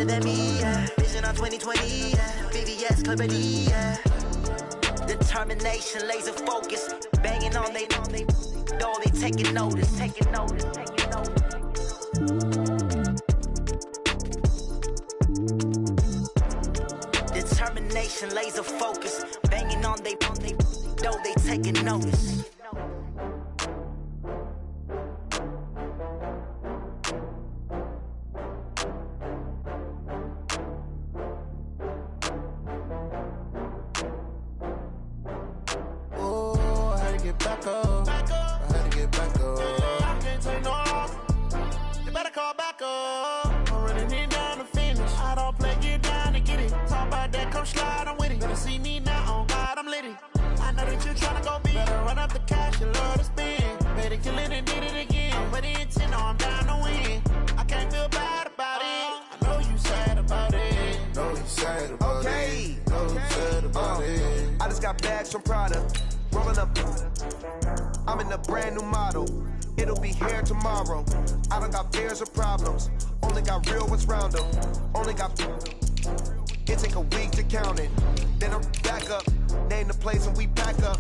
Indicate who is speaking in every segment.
Speaker 1: better than me, yeah. Vision on 2020, yeah. VVS, Clippity, yeah. Determination, laser focus. Banging on they door, they taking notice. Determination, laser focus. Banging on they door, they taking notice.
Speaker 2: I just got bags from Prada, rolling up. I'm in a brand new model. It'll be here tomorrow. I don't got fears or problems. Only got real ones round them. Only got. It take a week to count it. Then I'm back up. Name the place and we pack up.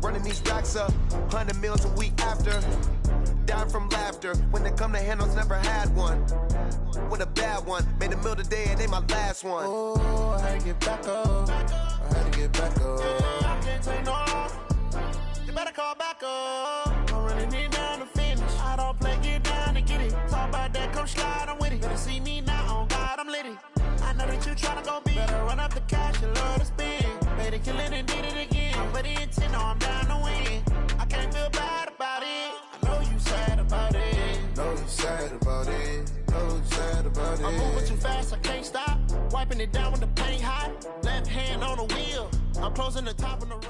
Speaker 2: Running these racks up. 100 meals a week after. Down from laughter. When they come to handles, never had one. With a bad one. Made a meal today and they my last one. Oh, I had to get back up. I had to get back up. I can't take no off. You better call back up. I'm running it down to finish. I don't play, get down to get it. Talk about that, come slide, I'm with it. Better see me now, on God, I'm litty. I know that you tryna go big. Better run up the cash, you love to spend. Made it, kill it, and did it again. But the intent, no, I'm down to win. I can't feel bad about it. I know you sad about it. Know you sad about it. Know you sad about it. I'm moving too fast, I can't stop. Wiping it down with the paint hot. Left hand on the wheel. I'm closing the top of the range.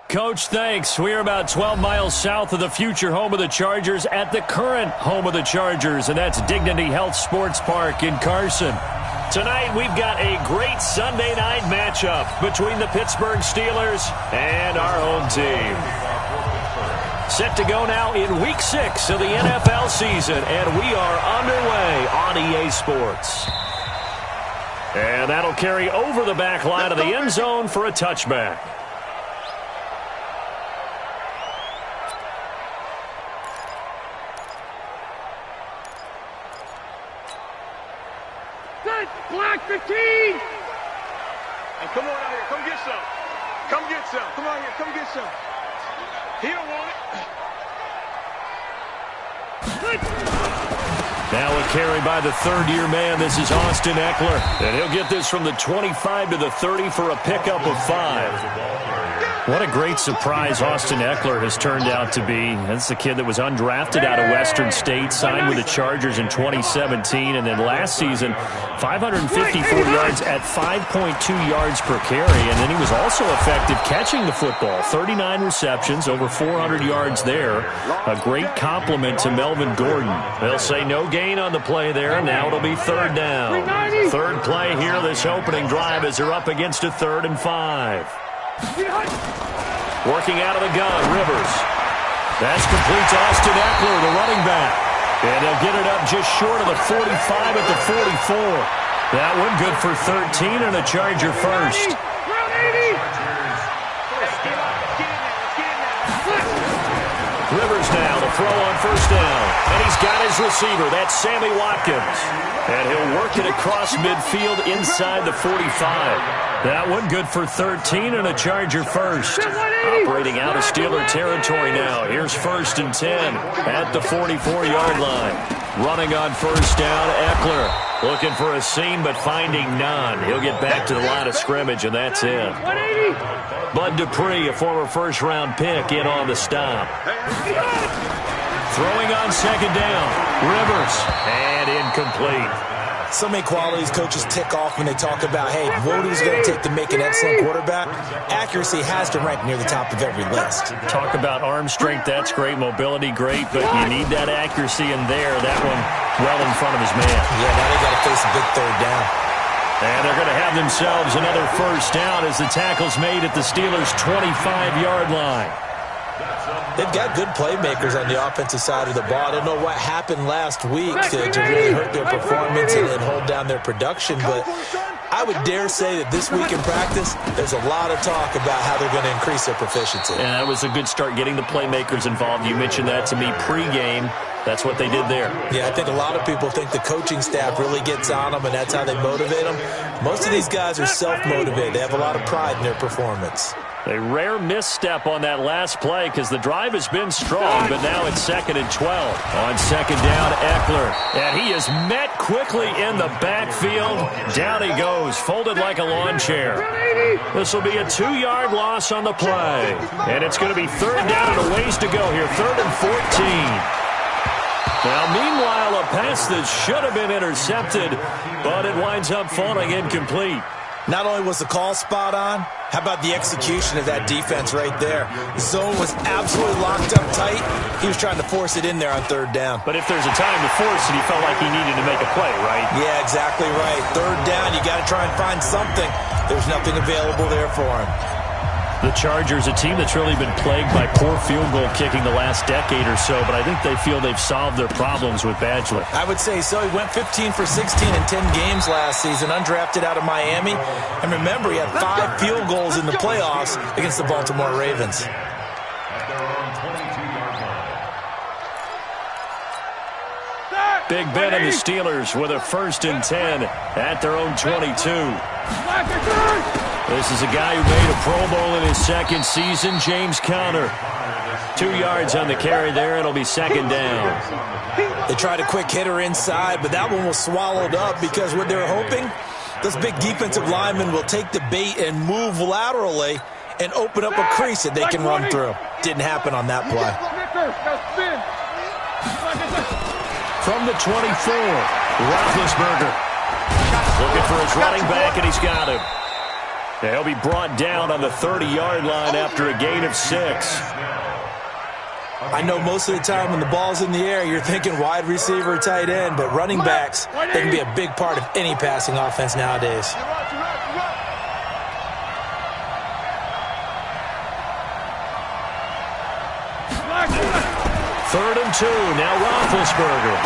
Speaker 3: Coach, thanks. We are about 12 miles south of the future home of the Chargers at the current home of the Chargers, and that's Dignity Health Sports Park in Carson. Tonight, we've got a great Sunday night matchup between the Pittsburgh Steelers and our home team. Set to go now in Week 6 of the NFL season, and we are underway on EA Sports. And that'll carry over the back line of the end zone for a touchback.
Speaker 4: Block 15! Hey, come on out here. Come get some. Come get some. Come on here. Come get some. He don't want it.
Speaker 3: Now a carry by the third-year man. This is Austin Eckler. And he'll get this from the 25 to the 30 for a pickup of 5. What a great surprise Austin Eckler has turned out to be. That's the kid that was undrafted out of Western State, signed with the Chargers in 2017, and then last season, 554 yards at 5.2 yards per carry, and then he was also effective catching the football. 39 receptions, over 400 yards there. A great compliment to Melvin Gordon. They'll say no gain on the play there. Now it'll be third down. Third play here this opening drive as they're up against a 3rd and 5. Working out of the gun, Rivers. That's complete to Austin Eckler, the running back. And he'll get it up just short of the 45 at the 44. That one good for 13 and a Charger first. Rivers now to throw on first down. And he's got his receiver. That's Sammy Watkins. And he'll work it across midfield inside the 45. That one good for 13 and a Charger first. Operating out of Steeler territory now. Here's 1st and 10 at the 44-yard line. Running on first down, Eckler. Looking for a seam, but finding none. He'll get back to the line of scrimmage, and that's it. Bud Dupree, a former first-round pick, in on the stop. Throwing on second down. Rivers. And incomplete.
Speaker 5: So many qualities coaches tick off when they talk about, hey, what is it going to take to make an excellent quarterback? Accuracy has to rank near the top of every list.
Speaker 3: Talk about arm strength, that's great. Mobility, great, but you need that accuracy in there. That one well in front of his man.
Speaker 5: Yeah, now they got to face a big third down.
Speaker 3: And they're going to have themselves another first down as the tackle's made at the Steelers' 25-yard line.
Speaker 5: They've got good playmakers on the offensive side of the ball. I don't know what happened last week to really hurt their performance and hold down their production, but I would dare say that this week in practice, there's a lot of talk about how they're going to increase their proficiency.
Speaker 3: And that was a good start, getting the playmakers involved. You mentioned that to me pregame. That's what they did there.
Speaker 5: Yeah, I think a lot of people think the coaching staff really gets on them, and that's how they motivate them. Most of these guys are self-motivated. They have a lot of pride in their performance.
Speaker 3: A rare misstep on that last play because the drive has been strong, but now it's 2nd and 12. On 2nd down, Eckler. And he is met quickly in the backfield. Down he goes, folded like a lawn chair. This will be a 2-yard loss on the play. And it's going to be 3rd down and a ways to go here, 3rd and 14. Now, meanwhile, a pass that should have been intercepted, but it winds up falling incomplete.
Speaker 5: Not only was the call spot on, how about the execution of that defense right there? The zone was absolutely locked up tight. He was trying to force it in there on 3rd down.
Speaker 3: But if there's a time to force it, he felt like he needed to make a play, right?
Speaker 5: Yeah, exactly right. 3rd down, you got to try and find something. There's nothing available there for him.
Speaker 3: The Chargers, a team that's really been plagued by poor field goal kicking the last decade or so, but I think they feel they've solved their problems with Badgley.
Speaker 5: I would say so. He went 15 for 16 in 10 games last season, undrafted out of Miami. And remember, he had 5 field goals in the playoffs against the Baltimore Ravens.
Speaker 3: Big Ben and the Steelers with a 1st and 10 at their own 22. This is a guy who made a Pro Bowl in his 2nd season, James Conner. 2 yards on the carry there. It'll be 2nd down.
Speaker 5: They tried a quick hitter inside, but that one was swallowed up because what they're hoping, those big defensive linemen will take the bait and move laterally and open up a crease that they can run through. Didn't happen on that play.
Speaker 3: From the 24, Roethlisberger looking for his running back, and he's got him. He'll be brought down on the 30-yard line after a gain of 6.
Speaker 5: I know most of the time when the ball's in the air, you're thinking wide receiver, tight end, but running backs, they can be a big part of any passing offense nowadays.
Speaker 3: Third and 2. Now Roethlisberger.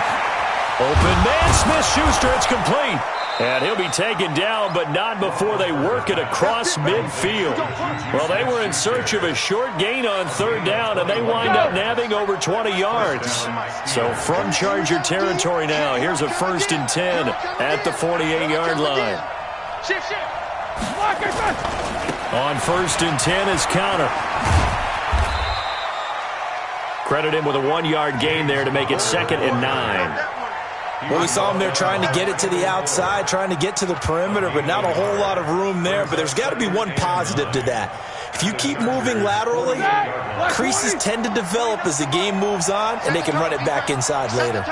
Speaker 3: Open man, Smith-Schuster. It's complete. And he'll be taken down, but not before they work it across midfield. Well, they were in search of a short gain on 3rd down, and they wind up nabbing over 20 yards. So from Charger territory now, here's a 1st and 10 at the 48-yard line. On 1st and 10 is Conner. Credit him with a 1-yard gain there to make it 2nd and 9.
Speaker 5: Well, we saw him there trying to get it to the outside, trying to get to the perimeter, but not a whole lot of room there. But there's got to be one positive to that. If you keep moving laterally, creases tend to develop as the game moves on, and they can run it back inside later.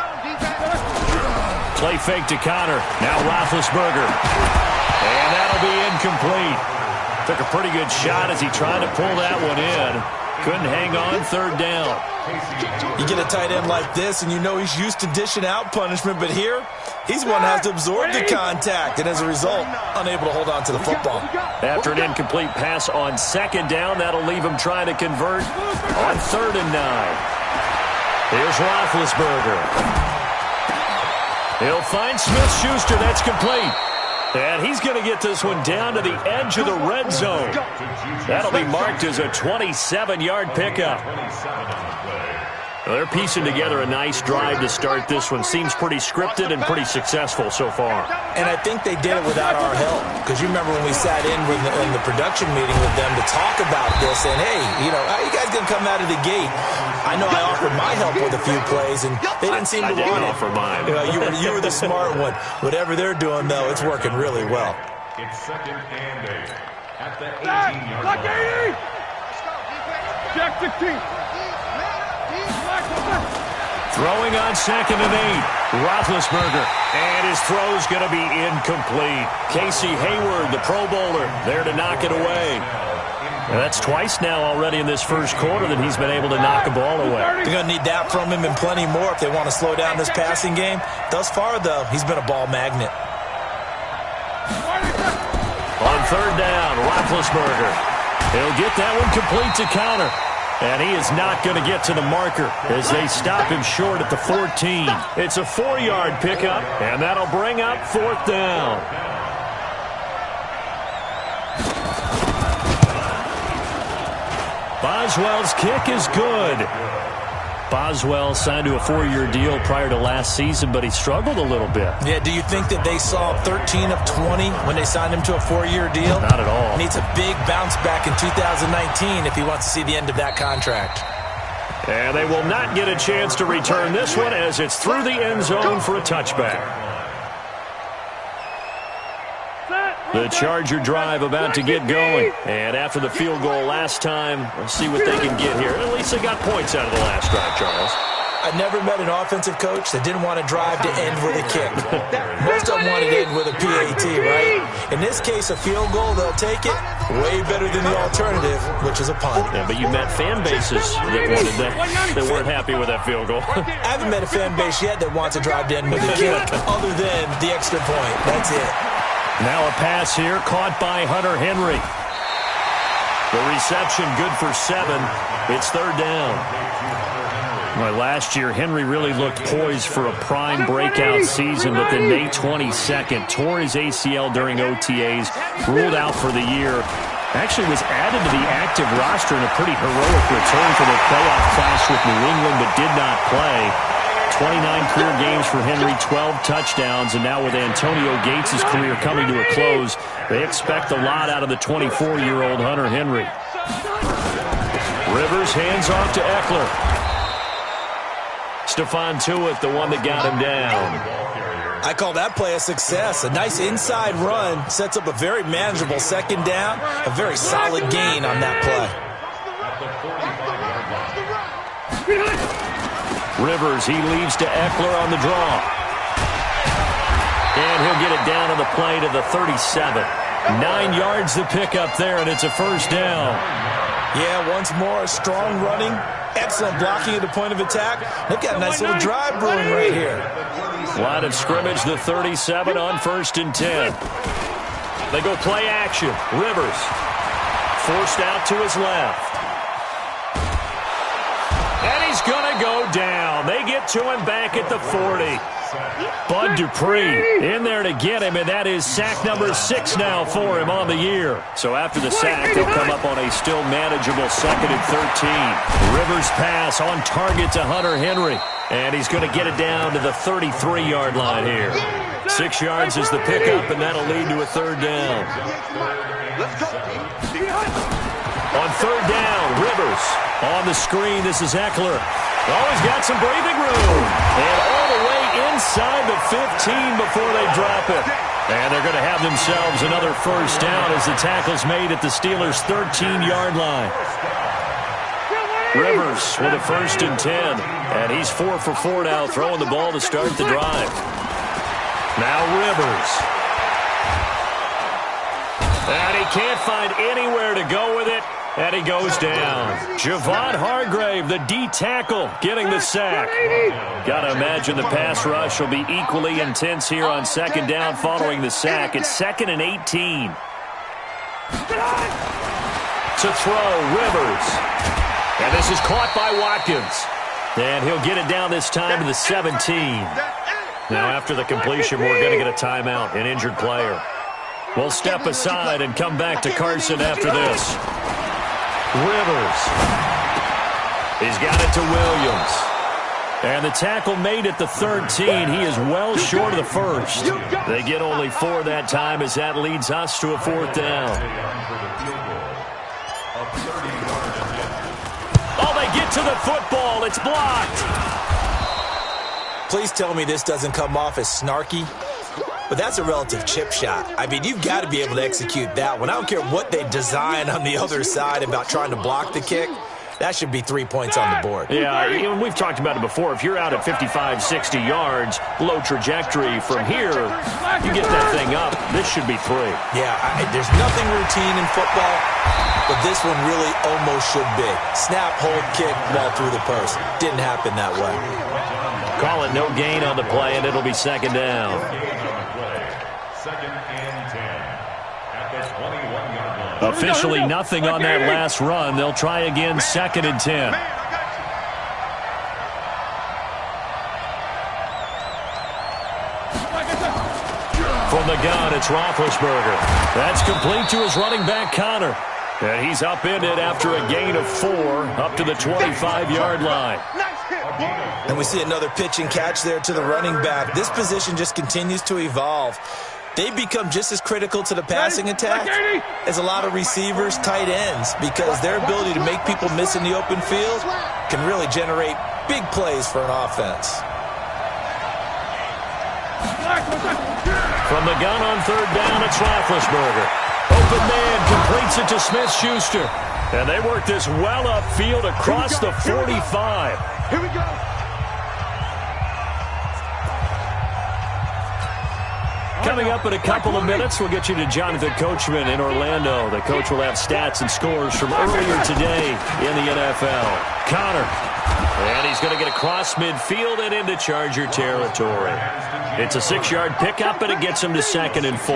Speaker 3: Play fake to Conner. Now Roethlisberger. And that'll be incomplete. Took a pretty good shot as he tried to pull that one in. Couldn't hang on 3rd down.
Speaker 5: You get a tight end like this, and you know he's used to dishing out punishment, but here, he's one that has to absorb the contact, and as a result, unable to hold on to the football.
Speaker 3: After an incomplete pass on 2nd down, that'll leave him trying to convert on 3rd and 9. Here's Roethlisberger. He'll find Smith-Schuster. That's complete. And he's going to get this one down to the edge of the red zone. That'll be marked as a 27-yard pickup. Well, they're piecing together a nice drive to start this one. Seems pretty scripted and pretty successful so far.
Speaker 5: And I think they did it without our help. Because you remember when we sat in the production meeting with them to talk about this, and hey, you know, how are you guys going to come out of the gate? I know I offered my help with a few plays, and they didn't seem to want it.
Speaker 3: Offer mine.
Speaker 5: You were the smart one. Whatever they're doing, though, it's working really well.
Speaker 6: It's 2nd and 8 at the 18-yard line.
Speaker 4: Jack 16.
Speaker 3: Throwing on 2nd and 8. Roethlisberger. And his throw's going to be incomplete. Casey Hayward, the Pro Bowler, there to knock it away. And that's twice now already in this first quarter that he's been able to knock a ball away.
Speaker 5: They're going to need that from him and plenty more if they want to slow down this passing game. Thus far, though, he's been a ball magnet.
Speaker 3: On 3rd down, Roethlisberger. He'll get that one complete to Conner. And he is not going to get to the marker as they stop him short at the 14. It's a 4-yard pickup, and that'll bring up 4th down. Boswell's kick is good. Boswell signed to a 4-year deal prior to last season, but he struggled a little bit.
Speaker 5: Yeah, do you think that they saw 13 of 20 when they signed him to a 4-year deal?
Speaker 3: Not at all.
Speaker 5: Needs a big bounce back in 2019 if he wants to see the end of that contract.
Speaker 3: And they will not get a chance to return this one as it's through the end zone for a touchback. The Charger drive about to get going. And after the field goal last time, we'll see what they can get here. At least they got points out of the last drive, Charles.
Speaker 5: I never met an offensive coach that didn't want to drive to end with a kick. Most of them wanted to end with a PAT, right? In this case, a field goal, they'll take it. Way better than the alternative, which is a punt.
Speaker 3: Yeah, but you met fan bases that wanted that weren't happy with that field goal.
Speaker 5: I haven't met a fan base yet that wants to drive to end with a kick other than the extra point. That's it.
Speaker 3: Now a pass here caught by Hunter Henry. The reception good for 7. It's 3rd down. Well, last year, Henry really looked poised for a prime breakout season, but then May 22nd, tore his ACL during OTAs, ruled out for the year. Actually was added to the active roster in a pretty heroic return for the playoff clash with New England, but did not play. 29 career games for Henry, 12 touchdowns, and now with Antonio Gates' career coming to a close, they expect a lot out of the 24-year-old Hunter Henry. Rivers hands off to Eckler. Stephon Tuitt, the one that got him down.
Speaker 5: I call that play a success. A nice inside run sets up a very manageable 2nd down, a very solid gain on that play.
Speaker 3: Rivers, he leaves to Eckler on the draw. And he'll get it down on the play to the 37. 9 yards to pick up there, and it's a 1st down.
Speaker 5: Yeah, once more, strong running, excellent blocking at the point of attack. They've got a nice little drive brewing right here.
Speaker 3: Line of scrimmage, the 37 on 1st and 10. They go play action. Rivers forced out to his left. And he's going to go down. They get to him back at the 40. Bud Dupree in there to get him, and that is sack number 6 now for him on the year. So after the sack, they'll come up on a still manageable 2nd and 13. Rivers pass on target to Hunter Henry, and he's going to get it down to the 33-yard line here. 6 yards is the pickup, and that'll lead to a 3rd down. On 3rd down, Rivers on the screen. This is Eckler. Oh, he's got some breathing room. And all the way inside the 15 before they drop it. And they're going to have themselves another 1st down as the tackle's made at the Steelers' 13-yard line. Rivers with a 1st and 10. And he's 4 for 4 now, throwing the ball to start the drive. Now Rivers. And he can't find anywhere to go with it. And he goes down. Javon Hargrave, the D tackle, getting the sack. Got to imagine the pass rush will be equally intense here on 2nd down following the sack. It's 2nd and 18. To throw, Rivers. And this is caught by Watkins. And he'll get it down this time to the 17. Now after the completion, we're going to get a timeout, an injured player. We'll step aside and come back to Carson after this. Rivers. He's got it to Williams. And the tackle made at the 13. He is well short of the 1st. They get only 4 that time as that leads us to a 4th down. Oh, they get to the football. It's blocked.
Speaker 5: Please tell me this doesn't come off as snarky. But that's a relative chip shot. I mean, you've got to be able to execute that one. I don't care what they design on the other side about trying to block the kick. That should be 3 points on the board.
Speaker 3: Yeah, we've talked about it before. If you're out at 55, 60 yards, low trajectory from here, you get that thing up, this should be 3.
Speaker 5: Yeah, there's nothing routine in football, but this one really almost should be. Snap, hold, kick, ball through the post. Didn't happen that way.
Speaker 3: Call it no gain on the play, and it'll be 2nd down.
Speaker 6: 2nd and 10 at the 21-yard line.
Speaker 3: Officially nothing on that last run. They'll try again, 2nd and 10. From the gun, it's Roethlisberger. That's complete to his running back, Connor. And he's upended after a gain of 4 up to the 25-yard line.
Speaker 5: And we see another pitch and catch there to the running back. This position just continues to evolve. They become just as critical to the passing attack as a lot of receivers, tight ends, because their ability to make people miss in the open field can really generate big plays for an offense.
Speaker 3: From the gun on 3rd down, it's Roethlisberger. Open man completes it to Smith-Schuster. And they work this well upfield across the 45.
Speaker 4: Here we go.
Speaker 3: Coming up in a couple of minutes, we'll get you to Jonathan Coachman in Orlando. The coach will have stats and scores from earlier today in the NFL. Connor. And he's going to get across midfield and into Charger territory. It's a 6-yard pickup, and it gets him to 2nd and 4.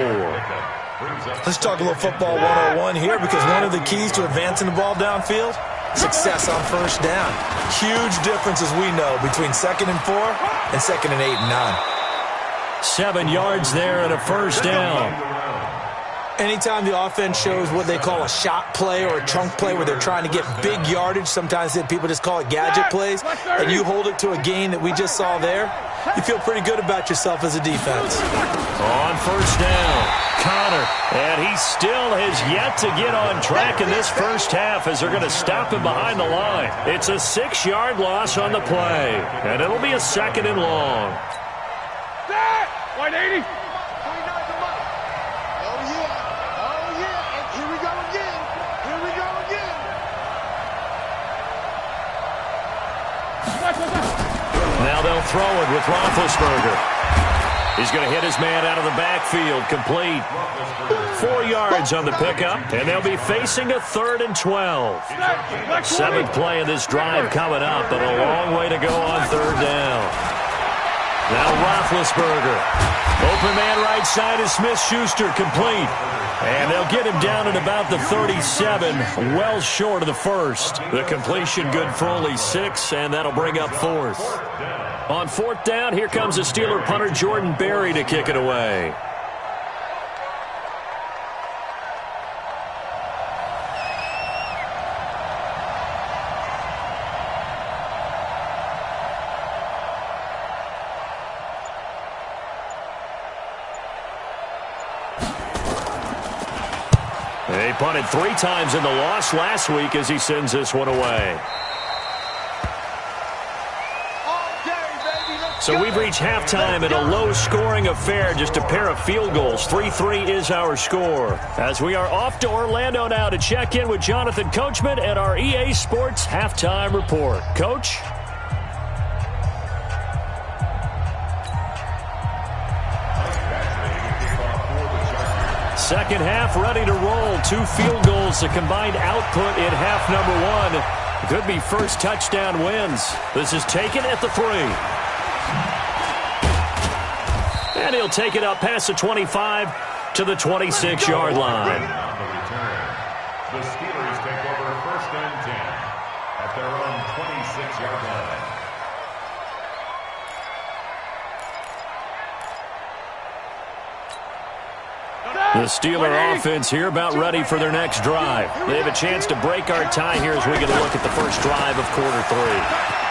Speaker 5: Let's talk a little football 101 here, because one of the keys to advancing the ball downfield, success on 1st down. Huge difference, as we know, between 2nd and 4 and 2nd and 8 and 9.
Speaker 3: 7 yards there and a 1st down.
Speaker 5: Anytime the offense shows what they call a shot play or a chunk play where they're trying to get big yardage, sometimes people just call it gadget plays, and you hold it to a gain that we just saw there, you feel pretty good about yourself as a defense.
Speaker 3: On 1st down, Connor, and he still has yet to get on track in this first half as they're going to stop him behind the line. It's a 6-yard loss on the play, and it'll be a 2nd and long.
Speaker 4: 180.
Speaker 3: Now they'll throw it with Roethlisberger. He's going to hit his man out of the backfield, complete. 4 yards on the pickup, and they'll be facing a 3rd and 12. 7th play of this drive coming up, but a long way to go on 3rd down. Now Roethlisberger. Open man right side is Smith-Schuster, complete. And they'll get him down at about the 37, well short of the 1st. The completion good for only 6, and that'll bring up 4th. On 4th down, here comes the Steeler punter Jordan Berry to kick it away. They punted 3 times in the loss last week as he sends this one away. So we've reached halftime in a low-scoring affair, just a pair of field goals. 3-3 is our score. As we are off to Orlando now to check in with Jonathan Coachman at our EA Sports Halftime Report. Coach? Second half ready to roll. 2 field goals, the combined output in half number 1. Could be first touchdown wins. This is taken at the 3. And he'll take it up past the 25 to the 26-yard line.
Speaker 6: The Steelers take over 1st and 10 at their own 26-yard line.
Speaker 3: The Steeler offense here about ready for their next drive. They have a chance to break our tie here as we get a look at the first drive of quarter 3.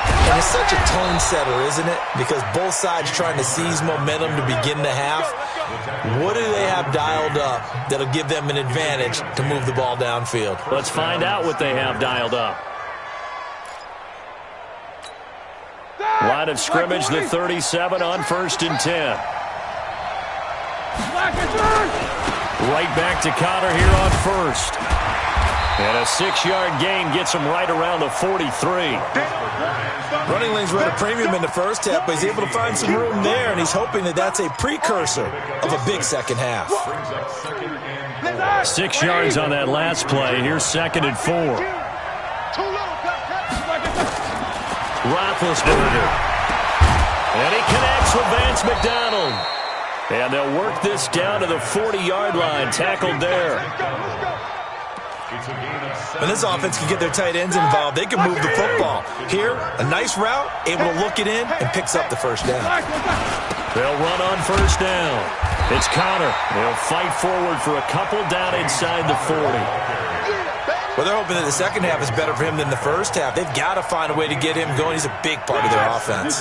Speaker 5: And it's such a tone setter, isn't it? Because both sides trying to seize momentum to begin the half. What do they have dialed up that'll give them an advantage to move the ball downfield?
Speaker 3: Let's find out what they have dialed up. Line of scrimmage, the 37 on 1st and 10. Right back to Connor here on 1st. And a 6-yard gain gets him right around the 43.
Speaker 5: Running lanes were at a premium in the first half, but he's able to find some room there, and he's hoping that that's a precursor of a big second half.
Speaker 3: 6 yards on that last play. Here's 2nd and 4. Roethlisberger. And he connects with Vance McDonald. And they'll work this down to the 40-yard line. Tackled there.
Speaker 5: When this offense can get their tight ends involved, they can move the football. Here, a nice route, able to look it in, and picks up the first down.
Speaker 3: They'll run on first down. It's Connor. They'll fight forward for a couple down inside the 40.
Speaker 5: Well, they're hoping that the second half is better for him than the first half. They've got to find a way to get him going. He's a big part of their offense.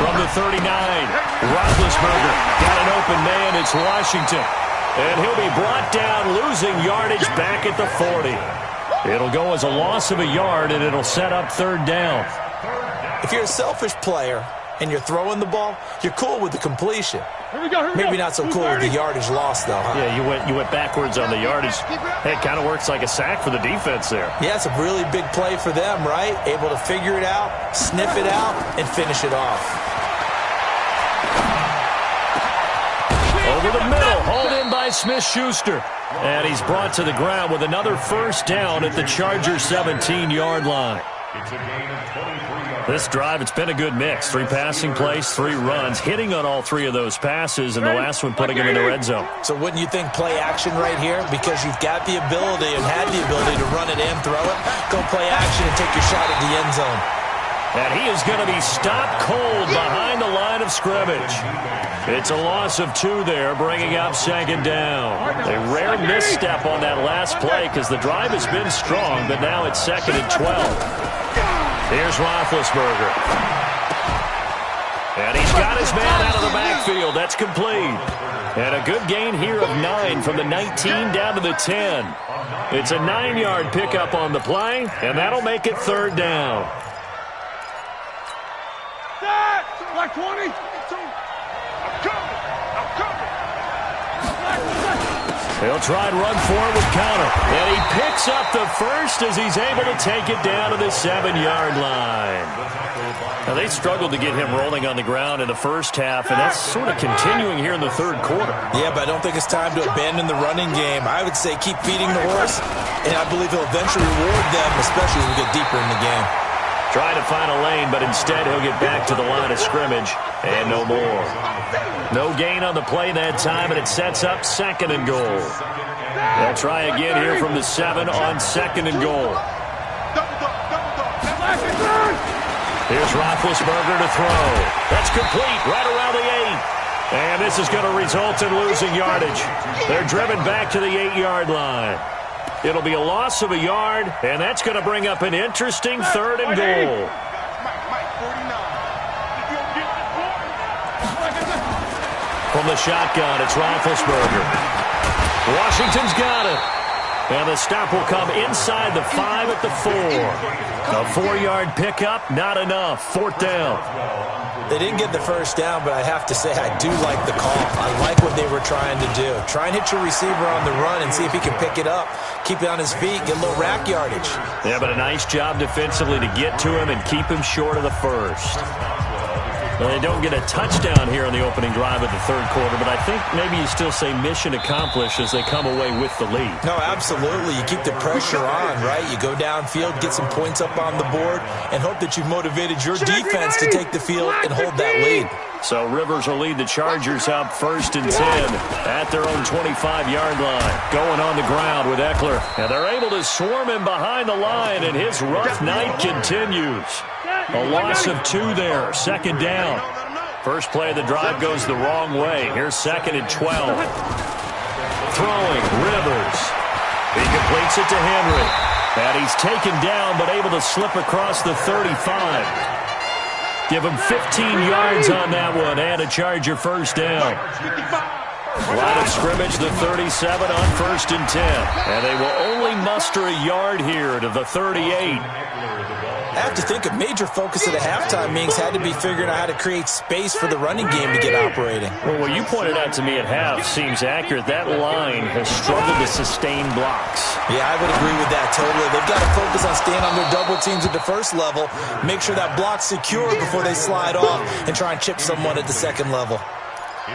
Speaker 3: From the 39, Roethlisberger got an open man. It's Washington. And he'll be brought down, losing yardage back at the 40. It'll go as a loss of a yard, and it'll set up third down.
Speaker 5: If you're a selfish player and you're throwing the ball, you're cool with the completion. Maybe not so cool with the yardage loss, though, huh?
Speaker 3: Yeah, you went backwards on the yardage. Hey, it kind of works like a sack for the defense there.
Speaker 5: Yeah, it's a really big play for them, right? Able to figure it out, sniff it out, and finish it off.
Speaker 3: Over the middle, hauled in by Smith-Schuster. And he's brought to the ground with another first down at the Chargers' 17-yard line.
Speaker 6: It's a gain of 23 yards.
Speaker 3: This drive, it's been a good mix. 3 passing plays, 3 runs, hitting on all 3 of those passes, and the last one putting him in the red zone.
Speaker 5: So wouldn't you think play action right here? Because you've got the ability and had the ability to run it and throw it. Go play action and take your shot at the end zone.
Speaker 3: And he is going to be stopped cold behind the line of scrimmage. It's a loss of 2 there, bringing up second down. A rare misstep on that last play because the drive has been strong, but now it's 2nd and 12. Here's Roethlisberger. And he's got his man out of the backfield. That's complete. And a good gain here of 9 from the 19 down to the 10. It's a 9-yard pickup on the play, and that'll make it third down.
Speaker 4: Like 20.
Speaker 3: He'll try and run forward with Connor. And he picks up the first as he's able to take it down to the 7-yard line. Now, they struggled to get him rolling on the ground in the first half, and that's sort of continuing here in the third quarter.
Speaker 5: Yeah, but I don't think it's time to abandon the running game. I would say keep feeding the horse, and I believe he'll eventually reward them, especially as we get deeper in the game.
Speaker 3: Trying to find a lane, but instead he'll get back to the line of scrimmage, and no more. No gain on the play that time, and it sets up 2nd and goal. They'll try again here from the 7 on 2nd and goal. Here's Roethlisberger to throw. That's complete right around the 8. And this is going to result in losing yardage. They're driven back to the 8-yard line. It'll be a loss of a yard, and that's going to bring up an interesting 3rd and goal. From the shotgun, it's Roethlisberger. Washington's got it. And the stop will come inside the 5 at the 4. A 4-yard pickup, not enough. 4th down.
Speaker 5: They didn't get the first down, but I have to say I do like the call. I like what they were trying to do. Try and hit your receiver on the run and see if he can pick it up. Keep it on his feet, get a little rack yardage.
Speaker 3: Yeah, but a nice job defensively to get to him and keep him short of the first. Well, they don't get a touchdown here on the opening drive of the third quarter, but I think maybe you still say mission accomplished as they come away with the lead.
Speaker 5: No, absolutely. You keep the pressure on, right? You go downfield, get some points up on the board, and hope that you've motivated your defense to take the field and hold that lead.
Speaker 3: So Rivers will lead the Chargers up 1st and 10 at their own 25-yard line. Going on the ground with Eckler. And they're able to swarm him behind the line, and his rough night continues. A loss of 2 there, 2nd down. First play of the drive goes the wrong way. Here's 2nd and 12. Throwing, Rivers. He completes it to Henry. And he's taken down, but able to slip across the 35. Give him 15 yards on that one, and a Charger first down. Line of scrimmage, the 37 on 1st and 10. And they will only muster a yard here to the 38.
Speaker 5: I have to think a major focus of the halftime meetings had to be figuring out how to create space for the running game to get operating.
Speaker 3: Well, what you pointed out to me at half seems accurate. That line has struggled to sustain blocks.
Speaker 5: Yeah, I would agree with that totally. They've got to focus on staying on their double teams at the first level, make sure that block's secure before they slide off and try and chip someone at the second level.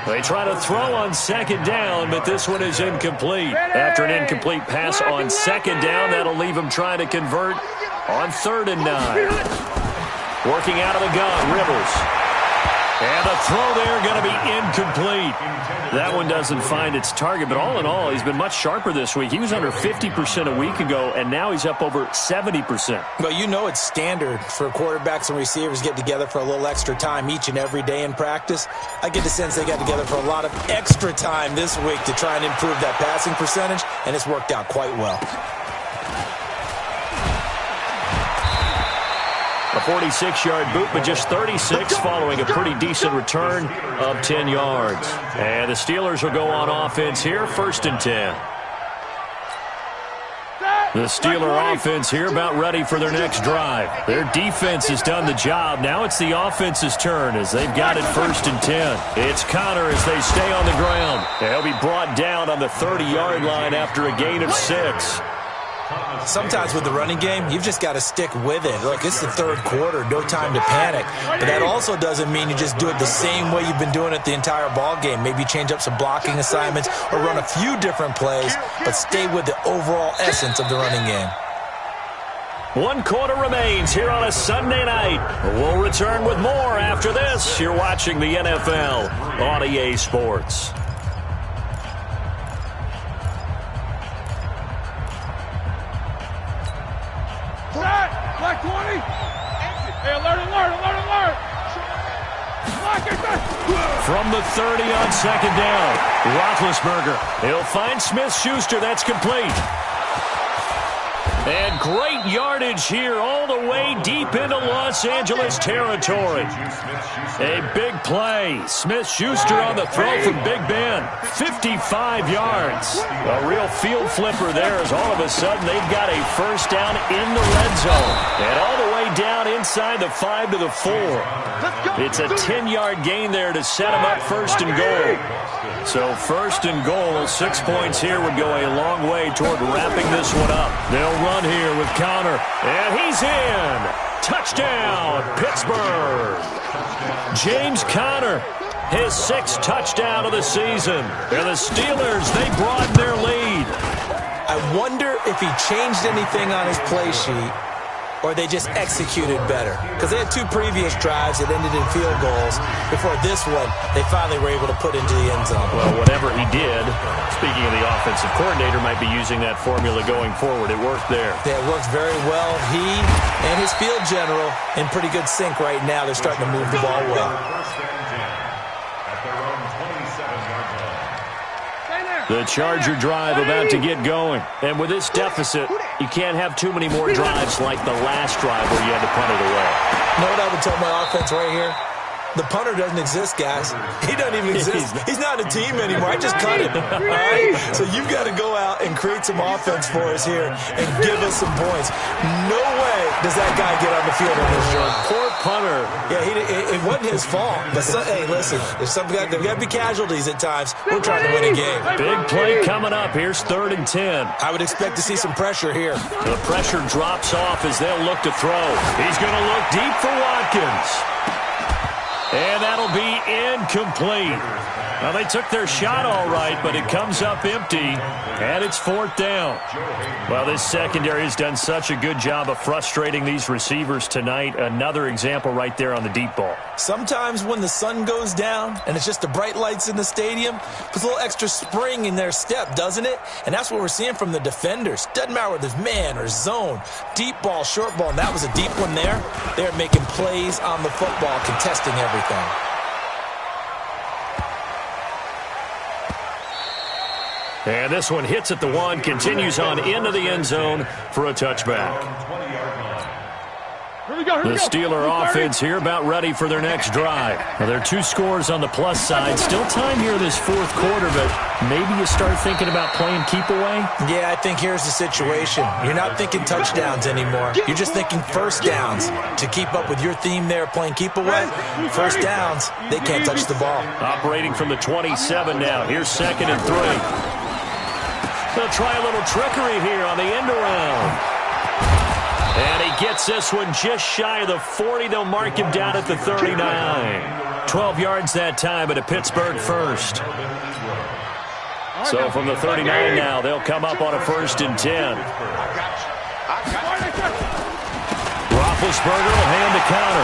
Speaker 3: They try to throw on 2nd down, but this one is incomplete. After an incomplete pass on 2nd down, that'll leave them trying to convert on 3rd and 9. Working out of the gun, Rivers. And the throw there going to be incomplete. That one doesn't find its target, but all in all, he's been much sharper this week. He was under 50% a week ago, and now he's up over 70%.
Speaker 5: Well, you know it's standard for quarterbacks and receivers get together for a little extra time each and every day in practice. I get the sense they got together for a lot of extra time this week to try and improve that passing percentage, and it's worked out quite well.
Speaker 3: A 46-yard boot, but just 36 following a pretty decent return of 10 yards. And the Steelers will go on offense here, 1st and 10. The Steeler offense here about ready for their next drive. Their defense has done the job. Now it's the offense's turn as they've got it 1st and 10. It's Connor as they stay on the ground. They'll be brought down on the 30-yard line after a gain of 6.
Speaker 5: Sometimes with the running game, you've just got to stick with it. Look, it's the 3rd quarter, no time to panic. But that also doesn't mean you just do it the same way you've been doing it the entire ball game. Maybe change up some blocking assignments or run a few different plays, but stay with the overall essence of the running game.
Speaker 3: 1 quarter remains here on a Sunday night. We'll return with more after this. You're watching the NFL on EA Sports.
Speaker 4: Black 20. Hey, alert.
Speaker 3: From the 30 on 2nd down, Roethlisberger. He'll find Smith-Schuster. That's complete. And great yardage here all the way deep into Los Angeles territory. A big play. Smith-Schuster on the throw from Big Ben. 55 yards. A real field flipper there as all of a sudden they've got a 1st down in the red zone. And all the way down inside the 5 to the 4. It's a 10-yard gain there to set them up 1st and goal. So 1st and goal, 6 points here would go a long way toward wrapping this one up. They'll run here with Connor, and he's in. Touchdown, Pittsburgh. James Conner, his 6th touchdown of the season. And the Steelers, they broaden their lead.
Speaker 5: I wonder if he changed anything on his play sheet or they just executed better. Because they had 2 previous drives that ended in field goals. Before this one, they finally were able to put into the end zone.
Speaker 3: Well, whatever he did, speaking of the offensive coordinator, might be using that formula going forward. It worked there.
Speaker 5: Yeah, it worked very well. He and his field general in pretty good sync right now. They're starting to move the ball well.
Speaker 3: The Charger drive about to get going. And with this deficit, you can't have too many more drives like the last drive where you had to punt it away.
Speaker 5: You know what I would tell my offense right here? The punter doesn't exist, guys. He doesn't even exist. He's not a team anymore. I just cut him. All right? So you've got to go out and create some offense for us here and give us some points. No way does that guy get on the field on this drive.
Speaker 3: Poor punter.
Speaker 5: Yeah, it wasn't his fault. But hey, listen, there's got to be casualties at times. We're trying to win a game.
Speaker 3: Big play coming up. Here's 3rd and 10.
Speaker 5: I would expect to see some pressure here.
Speaker 3: The pressure drops off as they'll look to throw. He's going to look deep for Watkins. And that'll be incomplete. Now, they took their shot all right, but it comes up empty, and it's 4th down. Well, this secondary has done such a good job of frustrating these receivers tonight. Another example right there on the deep ball.
Speaker 5: Sometimes when the sun goes down and it's just the bright lights in the stadium, puts a little extra spring in their step, doesn't it? And that's what we're seeing from the defenders. Doesn't matter whether it's man or zone, deep ball, short ball, and that was a deep one there. They're making plays on the football, contesting everything.
Speaker 3: And this one hits at the 1, continues on into the end zone for a touchback. The Steeler offense here about ready for their next drive. Now, there are 2 scores on the plus side. Still time here this 4th quarter, but maybe you start thinking about playing keep away?
Speaker 5: Yeah, I think here's the situation. You're not thinking touchdowns anymore. You're just thinking 1st downs. To keep up with your theme there, playing keep away, 1st downs, they can't touch the ball.
Speaker 3: Operating from the 27 now. Here's 2nd and 3. They'll try a little trickery here on the end around. And he gets this one just shy of the 40. They'll mark him down at the 39. 12 yards that time, but a Pittsburgh 1st. So from the 39 now, they'll come up on a 1st and 10. Roethlisberger will hand the counter.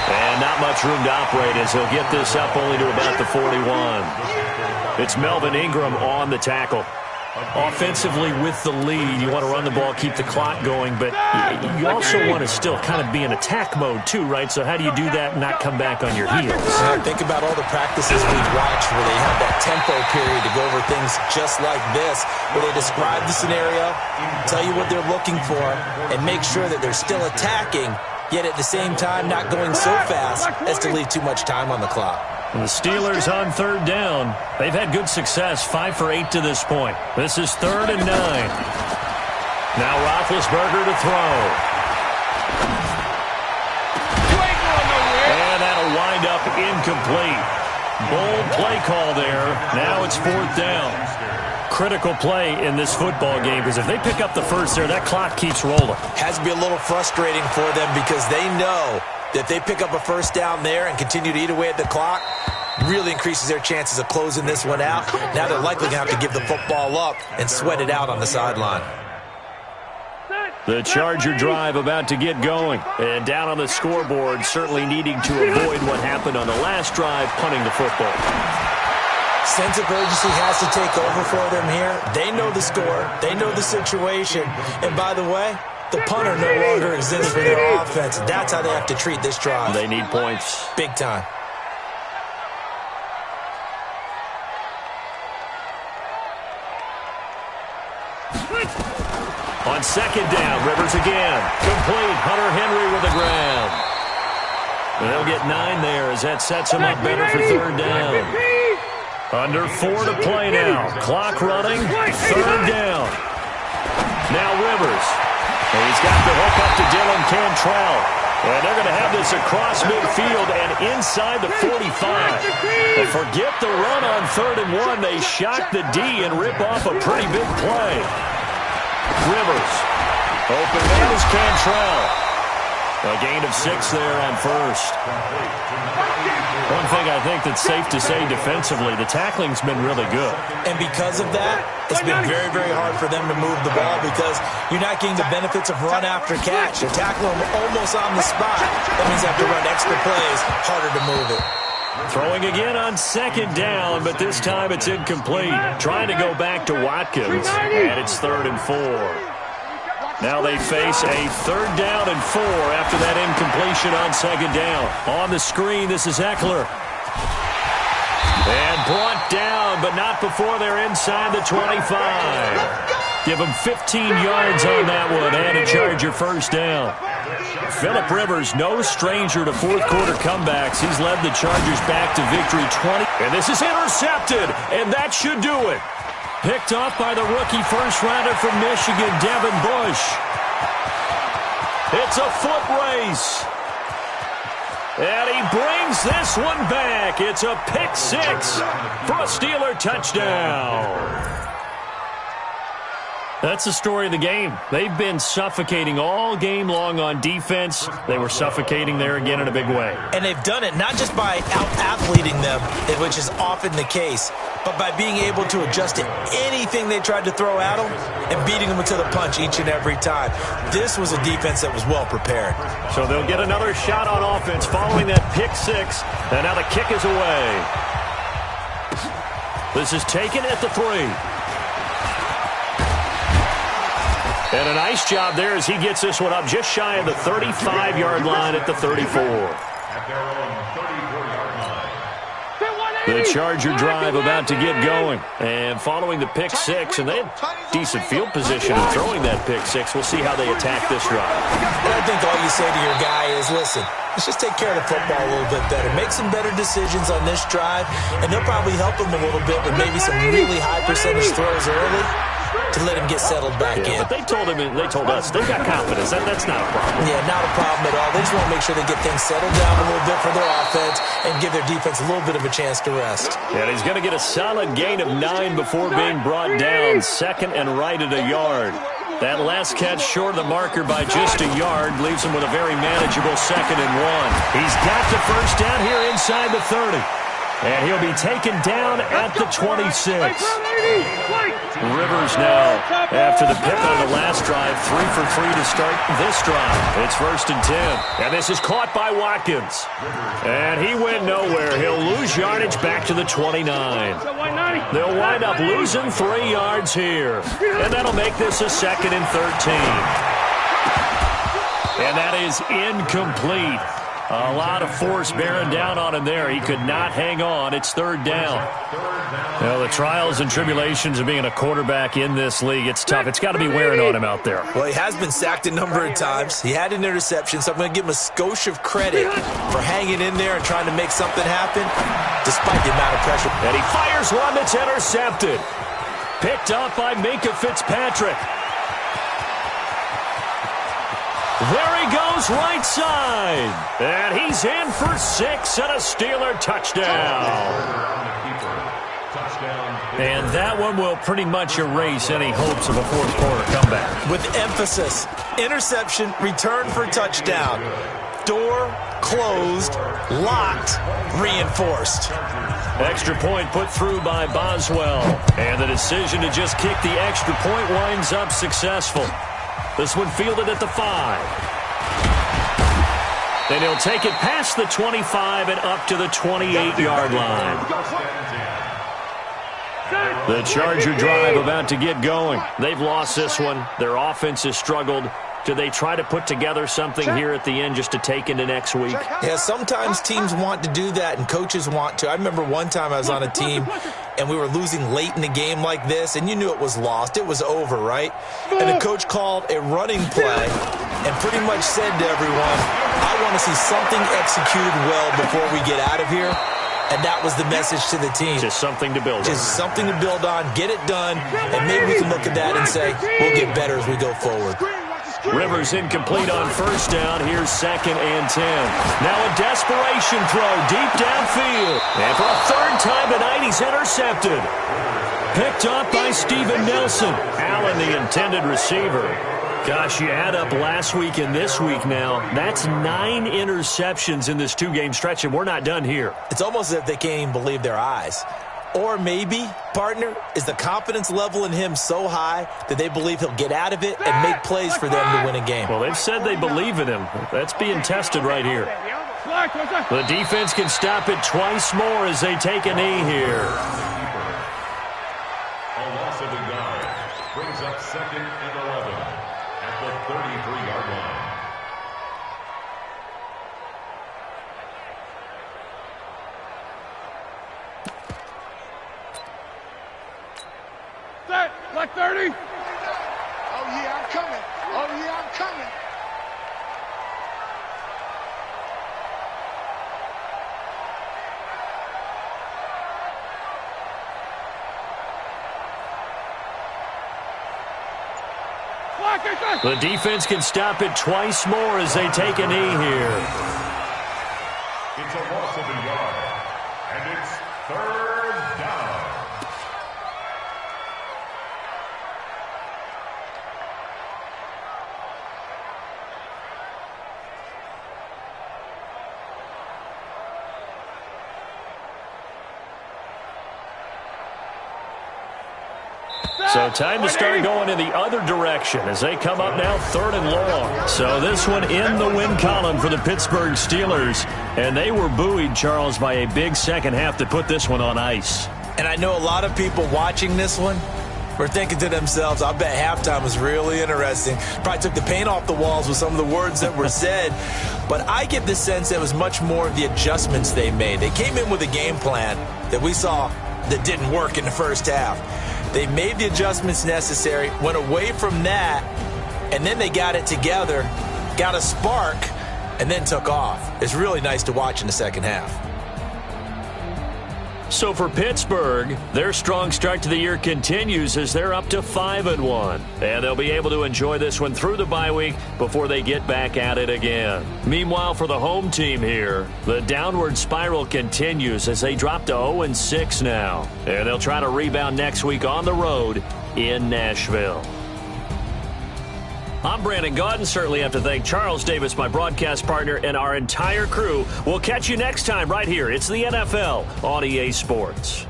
Speaker 3: And not much room to operate as he'll get this up only to about the 41. It's Melvin Ingram on the tackle. Offensively with the lead, you want to run the ball, keep the clock going, but you also want to still kind of be in attack mode too, right? So how do you do that and not come back on your heels?
Speaker 5: Think about all the practices we've watched where they have that tempo period to go over things just like this, where they describe the scenario, tell you what they're looking for, and make sure that they're still attacking, yet at the same time not going so fast as to leave too much time on the clock.
Speaker 3: And the Steelers on third down. They've had good success, 5 for 8 to this point. This is 3rd and 9. Now Roethlisberger to throw. And that'll wind up incomplete. Bold play call there. Now it's 4th down. Critical play in this football game because if they pick up the first there, that clock keeps rolling.
Speaker 5: Has to be a little frustrating for them because they know that if they pick up a first down there and continue to eat away at the clock, really increases their chances of closing this one out. Now they're likely going to have to give the football up and sweat it out on the sideline.
Speaker 3: The Charger drive about to get going. And down on the scoreboard, certainly needing to avoid what happened on the last drive, punting the football.
Speaker 5: Sense of urgency has to take over for them here. They know the score. They know the situation. And by the way, the punter no longer exists for their offense. That's how they have to treat this drive.
Speaker 3: They need points.
Speaker 5: Big time.
Speaker 3: On 2nd down, Rivers again. Complete. Hunter Henry with the ground. And they'll get 9 there as that sets them up better for 3rd down. Under 4 to play now. Clock running. 3rd down. Now Rivers. And he's got the hook up to Dylan Cantrell. And they're going to have this across midfield and inside the 45. But forget the run on 3rd and 1. They shock the D and rip off a pretty big play. Rivers. Open man is Cantrell. A gain of 6 there on 1st. One thing I think that's safe to say defensively, the tackling's been really good.
Speaker 5: And because of that, it's been very, very hard for them to move the ball because you're not getting the benefits of run after catch. They're tackling them almost on the spot. That means they have to run extra plays, harder to move it.
Speaker 3: Throwing again on 2nd down, but this time it's incomplete. Trying to go back to Watkins, and it's 3rd and 4. Now they face a 3rd down and 4 after that incompletion on 2nd down. On the screen, this is Eckler. And brought down, but not before they're inside the 25. Give them 15 yards on that one, and a Charger 1st down. Phillip Rivers, no stranger to 4th quarter comebacks. He's led the Chargers back to victory 20. And this is intercepted, and that should do it. Picked off by the rookie first-rounder from Michigan, Devin Bush. It's a foot race. And he brings this one back. It's a pick 6 for a Steeler touchdown. That's the story of the game. They've been suffocating all game long on defense. They were suffocating there again in a big way.
Speaker 5: And they've done it not just by out-athleting them, which is often the case, but by being able to adjust to anything they tried to throw at them and beating them to the punch each and every time. This was a defense that was well prepared.
Speaker 3: So they'll get another shot on offense following that pick 6. And now the kick is away. This is taken at the 3. And a nice job there as he gets this one up just shy of the 35-yard line at the 34. The Charger drive about to get going. And following the pick 6, and they had decent field position in throwing that pick 6. We'll see how they attack this drive.
Speaker 5: And I think all you say to your guy is, listen, let's just take care of the football a little bit better. Make some better decisions on this drive, and they'll probably help him a little bit with maybe some really high percentage throws early to let him get settled back in.
Speaker 3: But they told us, they've got confidence. That's not a problem.
Speaker 5: Yeah, not a problem at all. They just want to make sure they get things settled down a little bit for their offense and give their defense a little bit of a chance to rest.
Speaker 3: And he's going to get a solid gain of 9 before being brought down. 2nd and right at a yard. That last catch short of the marker by just a yard leaves him with a very manageable 2nd and 1. He's got the first down here inside the 30. And he'll be taken down at the 26. Rivers now, after the pick on the last drive, 3 for 3 to start this drive. It's 1st and 10. And this is caught by Watkins. And he went nowhere. He'll lose yardage back to the 29. They'll wind up losing 3 yards here. And that'll make this a 2nd and 13. And that is incomplete. A lot of force bearing down on him there. He could not hang on. It's 3rd down. Well, the trials and tribulations of being a quarterback in this league, it's tough. It's got to be wearing on him out there.
Speaker 5: Well, he has been sacked a number of times. He had an interception, so I'm going to give him a skosh of credit for hanging in there and trying to make something happen despite the amount of pressure.
Speaker 3: And he fires one that's intercepted. Picked up by Minkah Fitzpatrick. There he goes, right side. And he's in for 6 and a Steeler touchdown. And that one will pretty much erase any hopes of a fourth-quarter comeback.
Speaker 5: With emphasis, interception, return for touchdown. Door closed, locked, reinforced.
Speaker 3: Extra point put through by Boswell. And the decision to just kick the extra point winds up successful. This one fielded at the 5. And he'll take it past the 25 and up to the 28-yard line. The Charger drive about to get going. They've lost this one. Their offense has struggled. Do they try to put together something here at the end just to take into next week?
Speaker 5: Yeah, sometimes teams want to do that and coaches want to. I remember one time I was on a team and we were losing late in the game like this, and you knew it was lost. It was over, right? And the coach called a running play and pretty much said to everyone, I want to see something executed well before we get out of here. And that was the message to the team.
Speaker 3: Just something to build on.
Speaker 5: Just something to build on, get it done, and maybe we can look at that and say, we'll get better as we go forward.
Speaker 3: Rivers incomplete on 1st down. Here's 2nd and 10. Now a desperation throw deep downfield. And for a 3rd time tonight, he's intercepted. Picked up by Steven Nelson. Allen, the intended receiver. Gosh, you add up last week and this week now. That's 9 interceptions in this 2-game stretch, and we're not done here.
Speaker 5: It's almost as if they can't even believe their eyes. Or maybe, partner, is the confidence level in him so high that they believe he'll get out of it and make plays for them to win a game.
Speaker 3: Well, they've said they believe in him. That's being tested right here. The defense can stop it twice more as they take a knee here.
Speaker 6: A loss of a yard brings up 2nd and 11 at the 33-yard line.
Speaker 4: Black 30. Oh, yeah, I'm coming. Oh, yeah, I'm coming.
Speaker 3: The defense can stop it twice more as they take a knee here.
Speaker 6: It's a loss of a yard, and it's 3rd down.
Speaker 3: So time to start going in the other direction as they come up now 3rd and long. So this one in the win column for the Pittsburgh Steelers. And they were buoyed, Charles, by a big second half to put this one on ice.
Speaker 5: And I know a lot of people watching this one were thinking to themselves, I bet halftime was really interesting. Probably took the paint off the walls with some of the words that were said. But I get the sense that it was much more of the adjustments they made. They came in with a game plan that we saw that didn't work in the first half. They made the adjustments necessary, went away from that, and then they got it together, got a spark, and then took off. It's really nice to watch in the second half.
Speaker 3: So for Pittsburgh, their strong start to the year continues as they're up to 5-1. And they'll be able to enjoy this one through the bye week before they get back at it again. Meanwhile, for the home team here, the downward spiral continues as they drop to 0-6 now. And they'll try to rebound next week on the road in Nashville. I'm Brandon Gaudin. Certainly have to thank Charles Davis, my broadcast partner, and our entire crew. We'll catch you next time right here. It's the NFL on EA Sports.